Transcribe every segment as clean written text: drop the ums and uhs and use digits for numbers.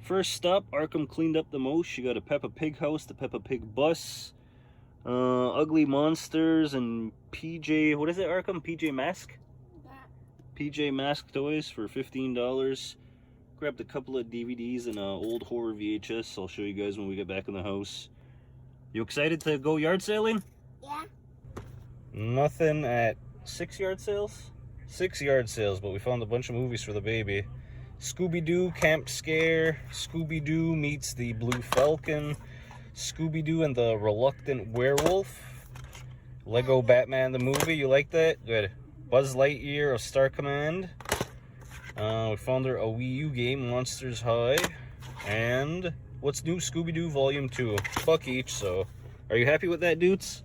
First stop, Arkham cleaned up the most. You got a Peppa Pig house, the Peppa Pig bus, ugly monsters, and PJ, what is it, Arkham? PJ Mask? Yeah. PJ Mask toys for $15. Grabbed a couple of DVDs and an old horror VHS. I'll show you guys when we get back in the house. You excited to go yard sailing? Yeah. Nothing at 6 yard sales? 6 yard sales, but we found a bunch of movies for the baby. Scooby-Doo Camp Scare, Scooby-Doo meets the Blue Falcon, Scooby-Doo and the Reluctant Werewolf, Lego Batman the movie, you like that? Good. Buzz Lightyear, A Star Command. We found her a Wii U game, Monsters High, and what's new? Scooby-Doo Volume 2. Buck each, so are you happy with that, dudes?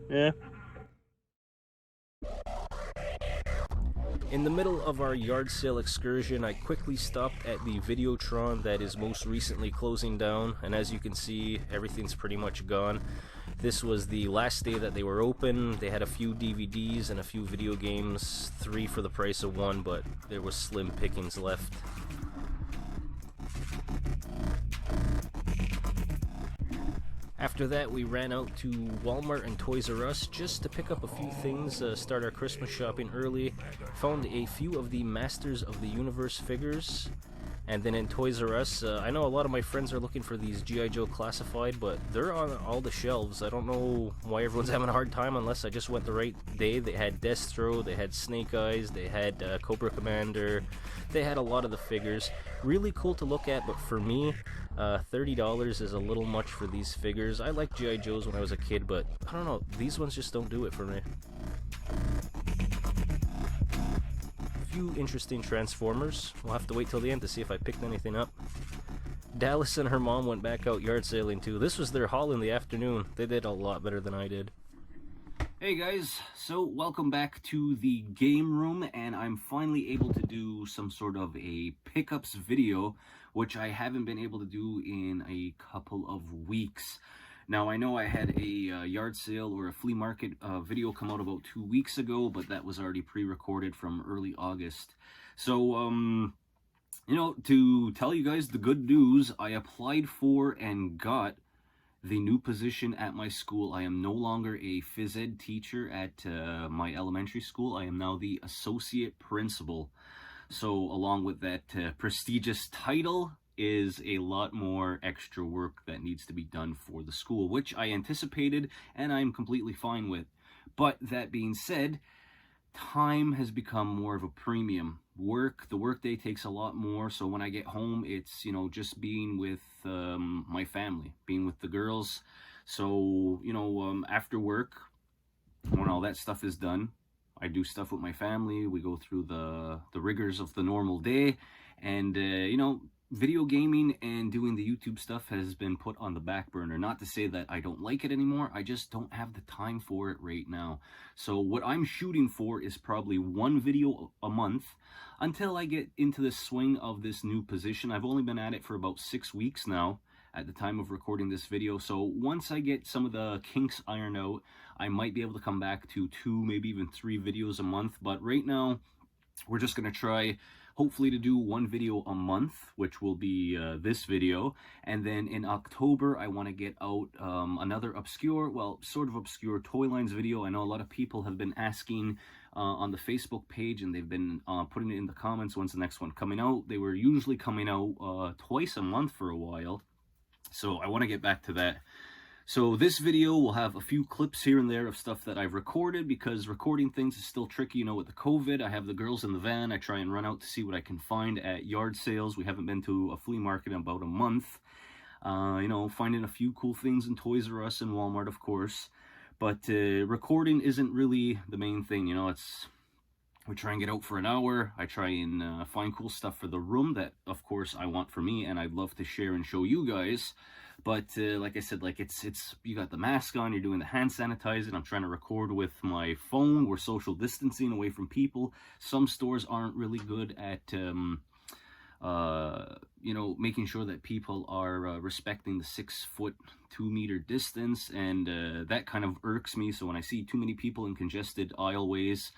Yeah. In the middle of our yard sale excursion, I quickly stopped at the Videotron that is most recently closing down, and as you can see, everything's pretty much gone. This was the last day that they were open. They had a few DVDs and a few video games, 3 for the price of 1, but there was slim pickings left. After that, we ran out to Walmart and Toys R Us just to pick up a few things, start our Christmas shopping early. Found a few of the Masters of the Universe figures. And then in Toys R Us, I know a lot of my friends are looking for these G.I. Joe Classified, but they're on all the shelves. I don't know why everyone's having a hard time unless I just went the right day. They had Destro, they had Snake Eyes, they had Cobra Commander. They had a lot of the figures. Really cool to look at, but for me, $30 is a little much for these figures. I liked G.I. Joes when I was a kid, but I don't know, these ones just don't do it for me. Few interesting Transformers. We'll have to wait till the end to see if I picked anything up. Dallas and her mom went back out yard sailing too. This was their haul in the afternoon. They did a lot better than I did. Hey guys, so welcome back to the game room, and I'm finally able to do some sort of a pickups video, which I haven't been able to do in a couple of weeks. Now, I know I had a yard sale or a flea market video come out about 2 weeks ago, but that was already pre-recorded from early August. So, you know, to tell you guys the good news, I applied for and got the new position at my school. I am no longer a phys ed teacher at my elementary school. I am now the associate principal. So, along with that prestigious title, is a lot more extra work that needs to be done for the school, which I anticipated and I'm completely fine with. But that being said, time has become more of a premium. The workday takes a lot more, so when I get home, it's, you know, just being with my family, being with the girls. So, you know, after work, when all that stuff is done, I do stuff with my family. We go through the rigors of the normal day, and you know, video gaming and doing the YouTube stuff has been put on the back burner. Not to say that I don't like it anymore, I just don't have the time for it right now. So what I'm shooting for is probably 1 video a month until I get into the swing of this new position. I've only been at it for about 6 weeks now at the time of recording this video. So once I get some of the kinks ironed out, I might be able to come back to 2, maybe even 3 videos a month. But right now, we're just going to try hopefully to do 1 video a month, which will be this video. And then in October, I want to get out another obscure, well, sort of obscure Toy Lines video. I know a lot of people have been asking on the Facebook page, and they've been putting it in the comments, when's the next one coming out. They were usually coming out twice a month for a while, so I want to get back to that. So this video will have a few clips here and there of stuff that I've recorded, because recording things is still tricky, you know, with the COVID. I have the girls in the van. I try and run out to see what I can find at yard sales. We haven't been to a flea market in about a month. You know, finding a few cool things in Toys R Us and Walmart, of course. But recording isn't really the main thing, you know. We try and get out for an hour. I try and find cool stuff for the room that, of course, I want for me, and I'd love to share and show you guys. But like I said, like it's you got the mask on, you're doing the hand sanitizing. I'm trying to record with my phone. We're social distancing away from people. Some stores aren't really good at you know, making sure that people are respecting the 6-foot 2-meter distance, and that kind of irks me. So when I see too many people in congested aisleways,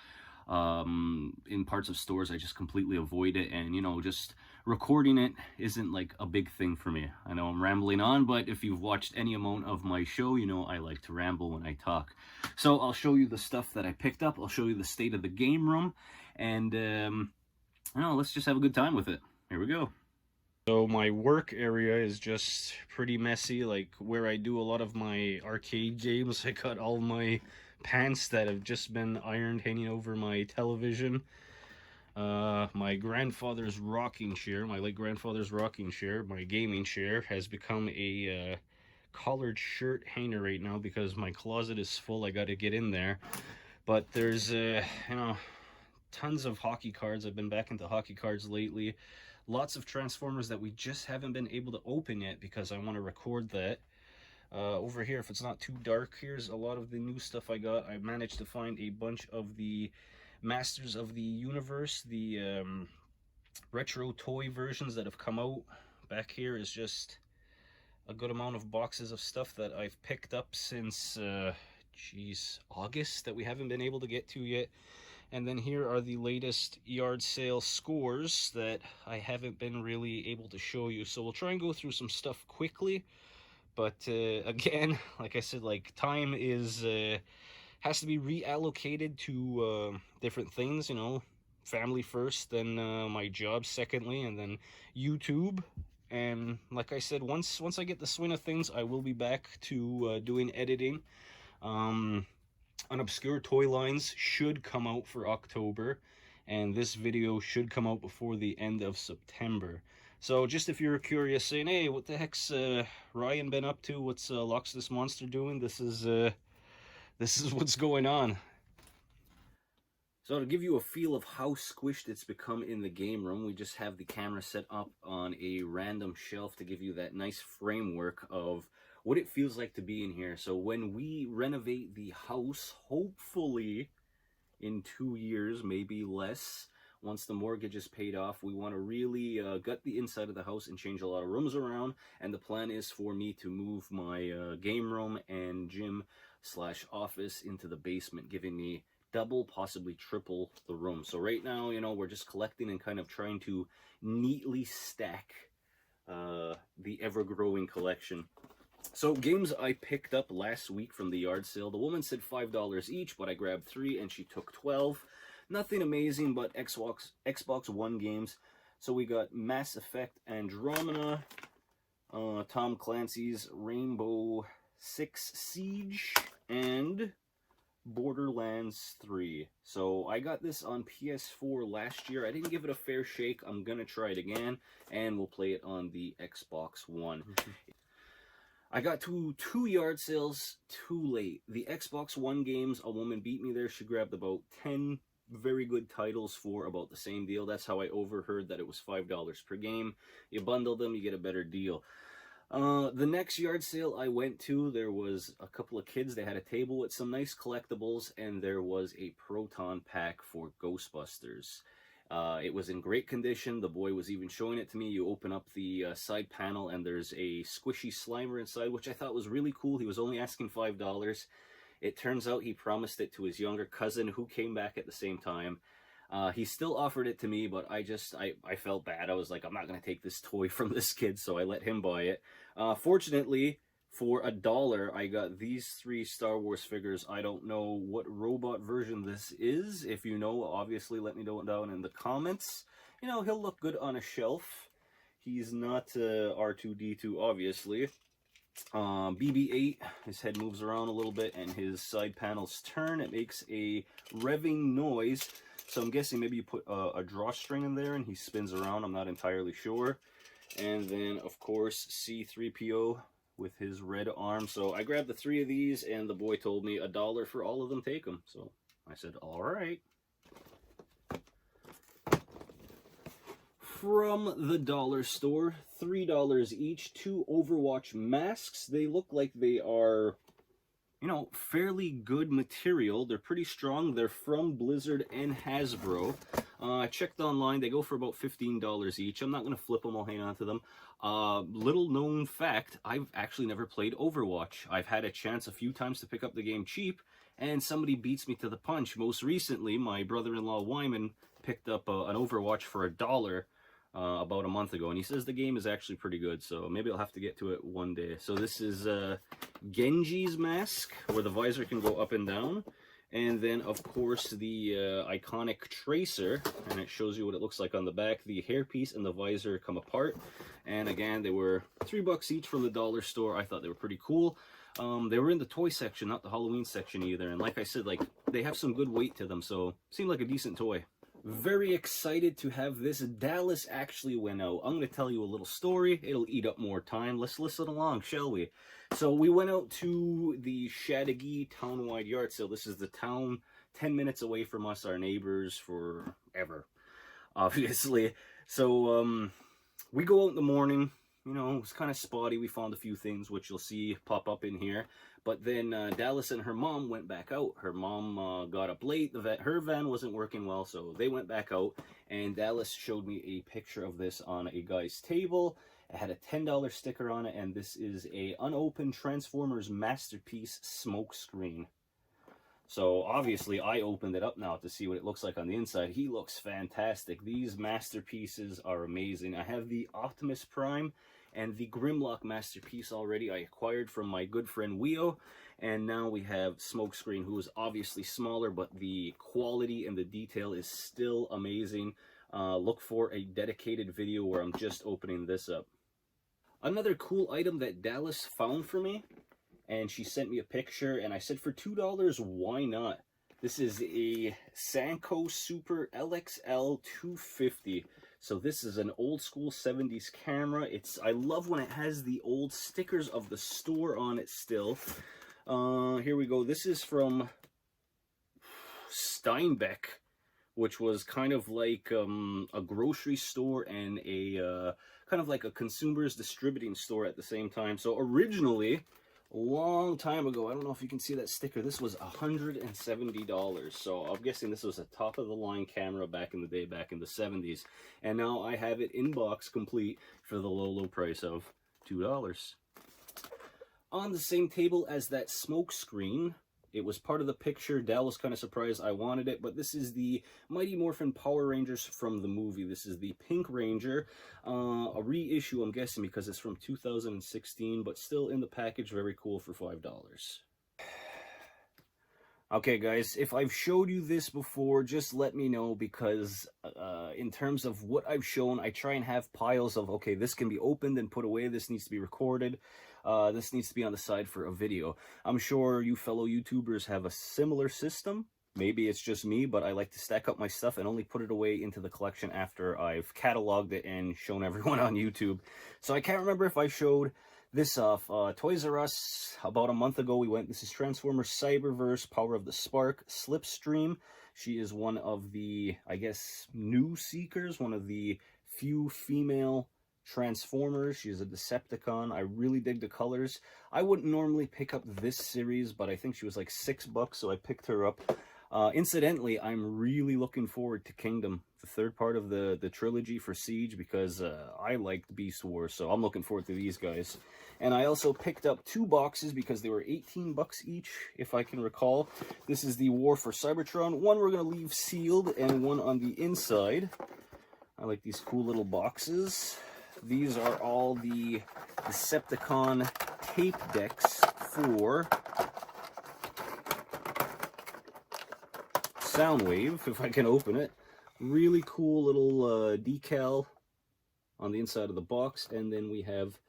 In parts of stores, I just completely avoid it, and you know, just recording it isn't like a big thing for me. I know I'm rambling on, but if you've watched any amount of my show, you know I like to ramble when I talk. So I'll show you the stuff that I picked up. I'll show you the state of the game room, and you know, let's just have a good time with it. Here we go. So my work area is just pretty messy, like where I do a lot of my arcade games. I got all my pants that have just been ironed hanging over my television. My grandfather's rocking chair, my late grandfather's rocking chair, my gaming chair, has become a collared shirt hanger right now because my closet is full. I got to get in there. But there's, you know, tons of hockey cards. I've been back into hockey cards lately. Lots of Transformers that we just haven't been able to open yet because I want to record that. Over here, if it's not too dark, here's a lot of the new stuff I got. I managed to find a bunch of the Masters of the Universe, the retro toy versions that have come out. Back here is just a good amount of boxes of stuff that I've picked up since, geez, August that we haven't been able to get to yet. And then here are the latest yard sale scores that I haven't been really able to show you. So we'll try and go through some stuff quickly. But again, like I said, like time is has to be reallocated to different things, you know. Family first, then my job secondly, and then YouTube. And like I said, once I get the swing of things, I will be back to doing editing. Unobscure Toy Lines should come out for October, and this video should come out before the end of September. So just if you're curious, saying, hey, what the heck's Ryan been up to? What's Loch this Monster doing? This is what's going on. So to give you a feel of how squished it's become in the game room, we just have the camera set up on a random shelf to give you that nice framework of what it feels like to be in here. So when we renovate the house, hopefully in 2 years, maybe less, once the mortgage is paid off, we want to really gut the inside of the house and change a lot of rooms around. And the plan is for me to move my game room and gym / office into the basement, giving me double, possibly triple the room. So right now, you know, we're just collecting and kind of trying to neatly stack the ever-growing collection. So games I picked up last week from the yard sale. The woman said $5 each, but I grabbed 3 and she took 12. Nothing amazing, but Xbox One games. So we got Mass Effect Andromeda, Tom Clancy's Rainbow Six Siege, and Borderlands 3. So I got this on PS4 last year. I didn't give it a fair shake. I'm gonna try it again, and we'll play it on the Xbox One. I got to 2 yard sales too late. The Xbox One games, a woman beat me there. She grabbed about 10 very good titles for about the same deal. That's how I overheard that it was $5 per game. You bundle them, you get a better deal. The next yard sale I went to, there was a couple of kids. They had a table with some nice collectibles, and there was a proton pack for Ghostbusters. It was in great condition. The boy was even showing it to me. You open up the side panel, and there's a squishy Slimer inside, which I thought was really cool. He was only asking $5. It turns out he promised it to his younger cousin, who came back at the same time. He still offered it to me, but I felt bad. I was like, I'm not going to take this toy from this kid, so I let him buy it. Fortunately, for $1, I got these 3 Star Wars figures. I don't know what robot version this is. If you know, obviously, let me know down in the comments. You know, he'll look good on a shelf. He's not R2-D2, obviously. BB-8, his head moves around a little bit, and his side panels turn. It makes a revving noise. So I'm guessing maybe you put a drawstring in there and he spins around. I'm not entirely sure. And then, of course, C-3PO with his red arm. So I grabbed the 3 of these, and the boy told me $1 for all of them. Take them. So I said, all right. From the dollar store, $3 each, 2 Overwatch masks. They look like they are, you know, fairly good material. They're pretty strong. They're from Blizzard and Hasbro. I checked online. They go for about $15 each. I'm not going to flip them. I'll hang on to them. Little known fact, I've actually never played Overwatch. I've had a chance a few times to pick up the game cheap, and somebody beats me to the punch. Most recently, my brother-in-law Wyman picked up an Overwatch for $1 about a month ago, and he says the game is actually pretty good, so maybe I'll have to get to it one day. So this is Genji's mask, where the visor can go up and down, and then of course the iconic Tracer, and it shows you what it looks like on the back. The hairpiece and the visor come apart, and again, they were $3 each from the dollar store. I thought they were pretty cool. They were in the toy section, not the Halloween section either, and like I said, like, they have some good weight to them, so seemed like a decent toy. Very excited to have this. Dallas actually went out. I'm going to tell you a little story. It'll eat up more time. Let's listen along, shall we? So we went out to the Chateauguay town-wide yard sale. This is the town 10 minutes away from us, our neighbors forever, obviously. So we go out in the morning. You know, it was kind of spotty. We found a few things, which you'll see pop up in here. But then Dallas and her mom went back out. Her mom got up late. Her van wasn't working well, so they went back out. And Dallas showed me a picture of this on a guy's table. It had a $10 sticker on it, and this is a unopened Transformers Masterpiece smoke screen. So obviously I opened it up now to see what it looks like on the inside. He looks fantastic. These masterpieces are amazing. I have the Optimus Prime and the Grimlock Masterpiece already. I acquired from my good friend Weo, and now we have Smokescreen, who is obviously smaller, but the quality and the detail is still amazing. Look for a dedicated video where I'm just opening this up. Another cool item that Dallas found for me, and she sent me a picture, and I said for $2, why not? This is a Sanko Super LXL 250. So this is an old school 70s camera. I love when it has the old stickers of the store on it still. Here we go. This is from Steinbeck, which was kind of like a grocery store and a kind of like a consumer's distributing store at the same time. So originally, a long time ago, I don't know if you can see that sticker, this was $170. So I'm guessing this was a top of the line camera back in the day, back in the 70s. And now I have it in box complete for the low price of $2. On the same table as that smoke screen, it was part of the picture. Dal was kind of surprised I wanted it, but this is the Mighty Morphin Power Rangers from the movie. This is the Pink Ranger, a reissue, I'm guessing, because it's from 2016, but still in the package, very cool for $5. Okay, guys, if I've showed you this before, just let me know, because in terms of what I've shown, I try and have piles of, okay, this can be opened and put away, this needs to be recorded, this needs to be on the side for a video. I'm sure you fellow YouTubers have a similar system. Maybe it's just me, but I like to stack up my stuff and only put it away into the collection after I've cataloged it and shown everyone on YouTube. So I can't remember if I showed this off. Toys R Us, about a month ago we went. This is Transformers Cyberverse, Power of the Spark, Slipstream. She is one of the, I guess, new Seekers, one of the few female Transformers. She's a Decepticon. I really dig the colors. I wouldn't normally pick up this series, but I think she was like $6, so I picked her up. Incidentally, I'm really looking forward to Kingdom, the third part of the trilogy for Siege, because I liked Beast Wars, so I'm looking forward to these guys. And I also picked up 2 boxes because they were $18 each, if I can recall. This is the War for Cybertron. One we're going to leave sealed, and one on the inside. I like these cool little boxes. These are all the Decepticon tape decks for Soundwave, if I can open it. Really cool little decal on the inside of the box. And then we have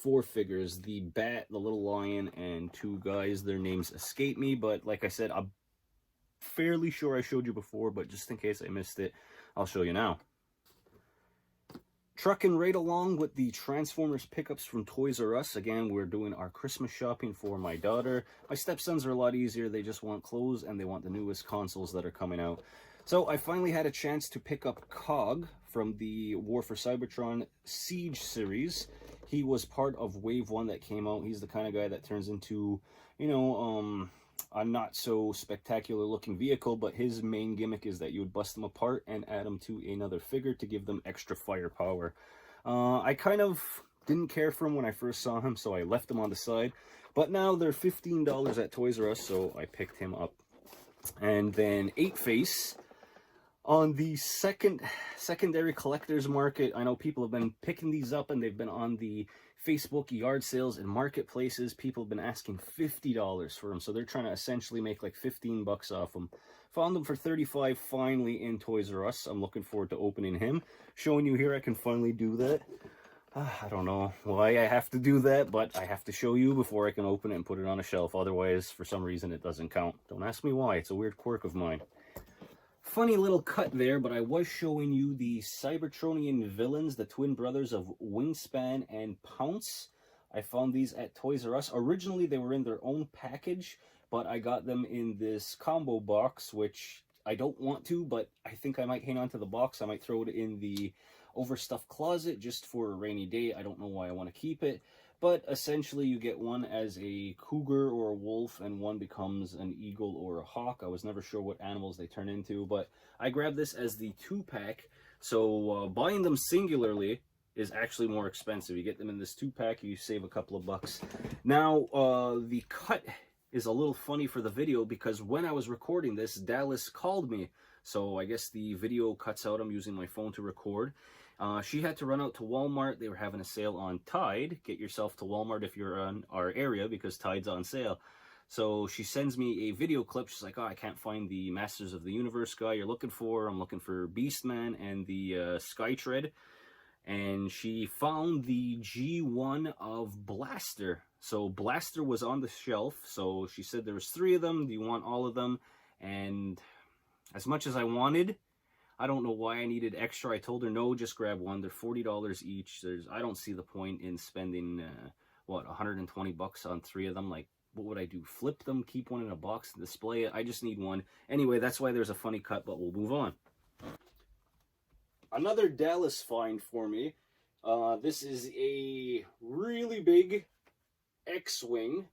4 figures, the Bat, the little lion, and 2 guys. Their names escape me, but like I said, I'm fairly sure I showed you before, but just in case I missed it, I'll show you now. Trucking right along with the Transformers pickups from Toys R Us. Again, we're doing our Christmas shopping for my daughter. My stepsons are a lot easier. They just want clothes and they want the newest consoles that are coming out. So I finally had a chance to pick up Cog from the War for Cybertron Siege series. He was part of Wave 1 that came out. He's the kind of guy that turns into, you know, a not so spectacular looking vehicle, but his main gimmick is that you would bust them apart and add them to another figure to give them extra firepower. I kind of Didn't care for them when I first saw him, so I left them on the side. But now they're $15 at Toys R Us, so I picked him up. And then 8-Face on the secondary collectors market. I know people have been picking these up, and they've been on the Facebook yard sales and marketplaces. People have been asking $50 for them, so they're trying to essentially make like 15 bucks off them. Found them for $35 finally in Toys R Us. I'm looking forward to opening him. Showing you here, I can finally do that. I don't know why I have to do that, but I have to show you before I can open it and put it on a shelf. Otherwise, for some reason, it doesn't count. Don't ask me why. It's a weird quirk of mine. Funny little cut there, but I was showing you the Cybertronian villains, the twin brothers of Wingspan and Pounce. I found these at Toys R Us. Originally, they were in their own package, but I got them in this combo box, which I don't want to, but I think I might hang on to the box. I might throw it in the overstuffed closet just for a rainy day. I don't know why I want to keep it, but essentially you get one as a cougar or a wolf, and one becomes an eagle or a hawk. I was never sure what animals they turn into, but I grabbed this as the 2-pack, so buying them singularly is actually more expensive. You get them in this 2-pack, you save a couple of bucks. Now, the cut is a little funny for the video, because when I was recording this, Dallas called me, so I guess the video cuts out. I'm using my phone to record. She had to run out to Walmart. They were having a sale on Tide. Get yourself to Walmart if you're in our area, because Tide's on sale. So she sends me a video clip. She's like, oh, I can't find the Masters of the Universe guy you're looking for. I'm looking for Beastman and the Skytread. And she found the G1 of Blaster. So Blaster was on the shelf. So she said there was 3 of them. Do you want all of them? And as much as I wanted, I don't know why I needed extra. I told her, no, just grab one. They're $40 each. I don't see the point in spending, what, 120 bucks on 3 of them. Like, what would I do? Flip them, keep one in a box, and display it? I just need one. Anyway, that's why there's a funny cut, but we'll move on. Another Dallas find for me. This is a really big X-Wing.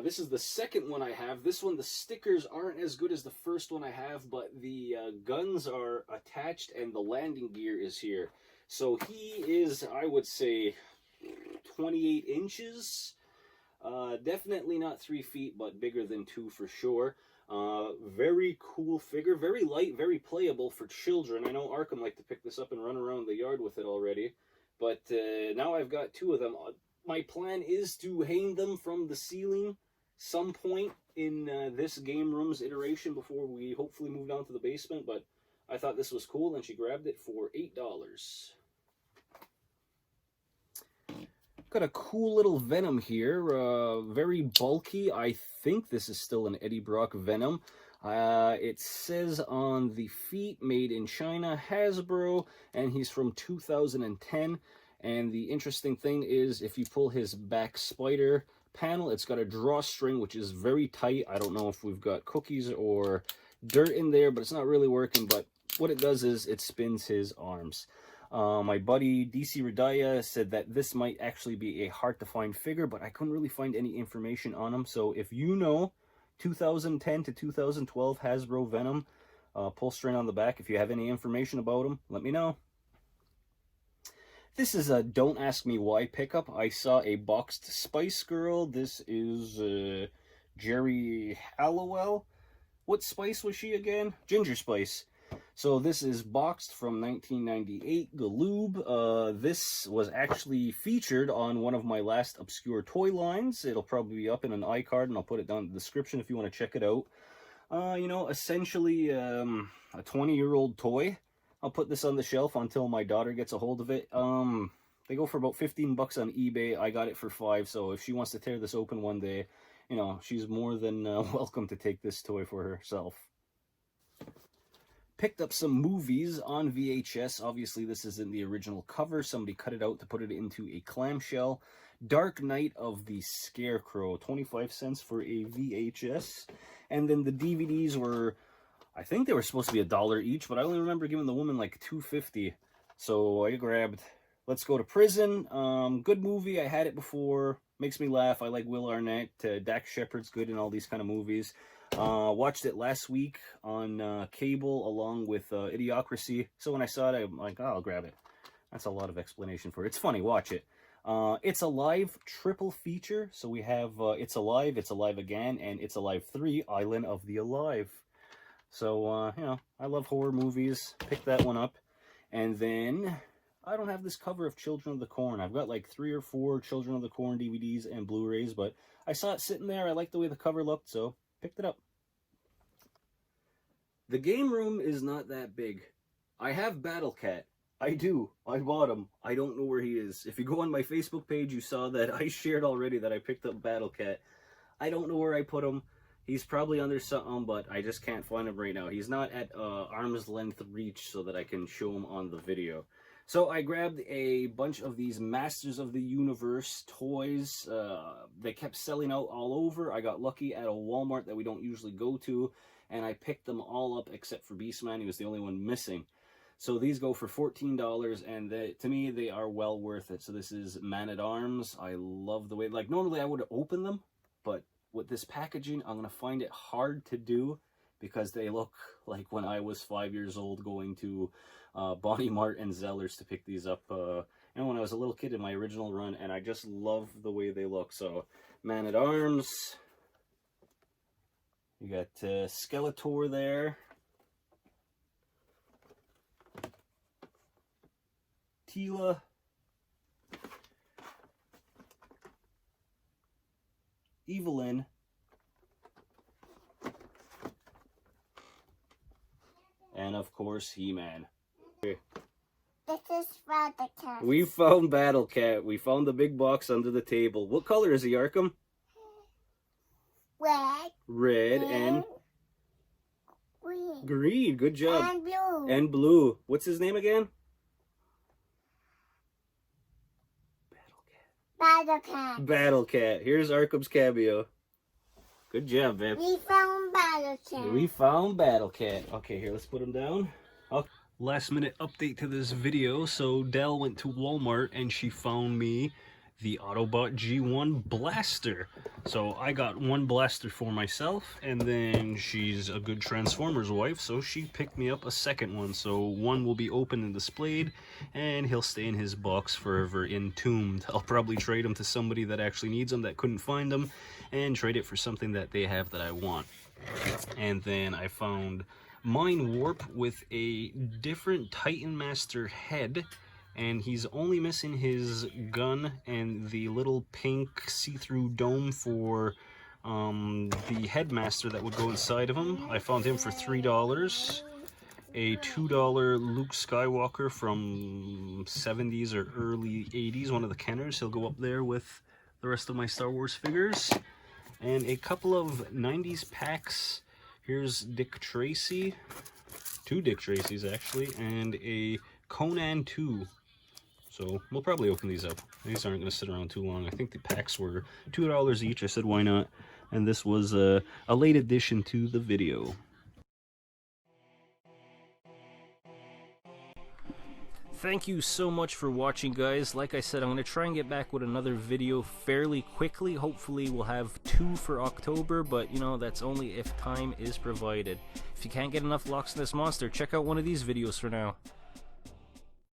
This is the second one I have. This one, the stickers aren't as good as the first one I have, but the guns are attached and the landing gear is here. So he is, I would say, 28 inches. Definitely not 3 feet, but bigger than 2 for sure. Very cool figure, very light, very playable for children. I know Arkham liked to pick this up and run around the yard with it already, but now I've got 2 of them. My plan is to hang them from the ceiling some point in this game room's iteration before we hopefully move down to the basement, but I thought this was cool, and she grabbed it for $8. Got a cool little Venom here, very bulky. I think this is still an Eddie Brock Venom. It says on the feet, made in China, Hasbro, and he's from 2010. And the interesting thing is, if you pull his back spider panel, it's got a drawstring, which is very tight. I don't know if we've got cookies or dirt in there, but it's not really working. But what it does is it spins his arms. My buddy DC Radaya said that this might actually be a hard-to-find figure, but I couldn't really find any information on him. So if you know 2010 to 2012 Hasbro Venom, pull string on the back, if you have any information about him, let me know. This is a Don't Ask Me Why pickup. I saw a boxed Spice Girl. This is Jerry Hallowell. What spice was she again? Ginger Spice. So this is boxed from 1998, Galoob. This was actually featured on one of my last obscure toy lines. It'll probably be up in an iCard, and I'll put it down in the description if you want to check it out. You know, essentially a 20-year-old toy. I'll put this on the shelf until my daughter gets a hold of it. They go for about 15 bucks on eBay. I got it for $5, so if she wants to tear this open one day, you know, she's more than welcome to take this toy for herself. Picked up some movies on VHS. Obviously, this isn't the original cover. Somebody cut it out to put it into a clamshell. Dark Knight of the Scarecrow, 25 cents for a VHS. And then the DVDs were, I think they were supposed to be $1 each, but I only remember giving the woman like $2.50. So I grabbed Let's Go to Prison. Good movie. I had it before. Makes me laugh. I like Will Arnett. Dax Shepard's good in all these kind of movies. Watched it last week on cable along with Idiocracy. So when I saw it, I'm like, oh, I'll grab it. That's a lot of explanation for it. It's funny, watch it. It's Alive triple feature. So we have It's Alive Again, and It's Alive 3, Island of the Alive. So, you know, I love horror movies. Pick that one up. And then, I don't have this cover of Children of the Corn. I've got like 3 or 4 Children of the Corn DVDs and Blu-rays, but I saw it sitting there. I liked the way the cover looked, so picked it up. The game room is not that big. I have Battle Cat. I do. I bought him. I don't know where he is. If you go on my Facebook page, you saw that I shared already that I picked up Battle Cat. I don't know where I put him. He's probably under something, but I just can't find him right now. He's not at arm's length reach so that I can show him on the video. So I grabbed a bunch of these Masters of the Universe toys. They kept selling out all over. I got lucky at a Walmart that we don't usually go to, and I picked them all up except for Beastman. He was the only one missing. So these go for $14, and to me, they are well worth it. So this is Man-at-Arms. I love the way, like, normally I would have opened them, but with this packaging, I'm going to find it hard to do because they look like when I was 5 years old going to Bonnie Mart and Zellers to pick these up. And when I was a little kid in my original run, and I just love the way they look. So, Man-at-Arms. You got Skeletor there. Teela. Evelyn. And of course, He-Man. This is Battle Cat. We found Battle Cat. We found the big box under the table. What color is he, Arkham? Red. Red and Green. green. Good job. And blue. And blue. What's his name again? Battle Cat. Battle Cat. Here's Arkham's cameo. Good job, babe. We found Battle Cat. We found Battle Cat. Okay, here, let's put him down. Okay. Last minute update to this video. So Dell went to Walmart and she found me the Autobot G1 blaster. So I got one blaster for myself, and then she's a good Transformers wife, so she picked me up a second one. So one will be open and displayed, and he'll stay in his box forever entombed. I'll probably trade him to somebody that actually needs him that couldn't find him, and trade it for something that they have that I want. And then I found Mind Warp with a different Titan Master head, and he's only missing his gun and the little pink see-through dome for the headmaster that would go inside of him. I found him for $3. A $2 Luke Skywalker from 70s or early 80s, one of the Kenners. He'll go up there with the rest of my Star Wars figures. And a couple of 90s packs. Here's Dick Tracy, 2 Dick Tracys actually, and a Conan 2. So we'll probably open these up. These aren't going to sit around too long. I think the packs were $2 each. I said, why not? And this was a late addition to the video. Thank you so much for watching, guys. Like I said, I'm going to try and get back with another video fairly quickly. Hopefully we'll have 2 for October, but you know, that's only if time is provided. If you can't get enough Loch Ness Monster, check out one of these videos for now.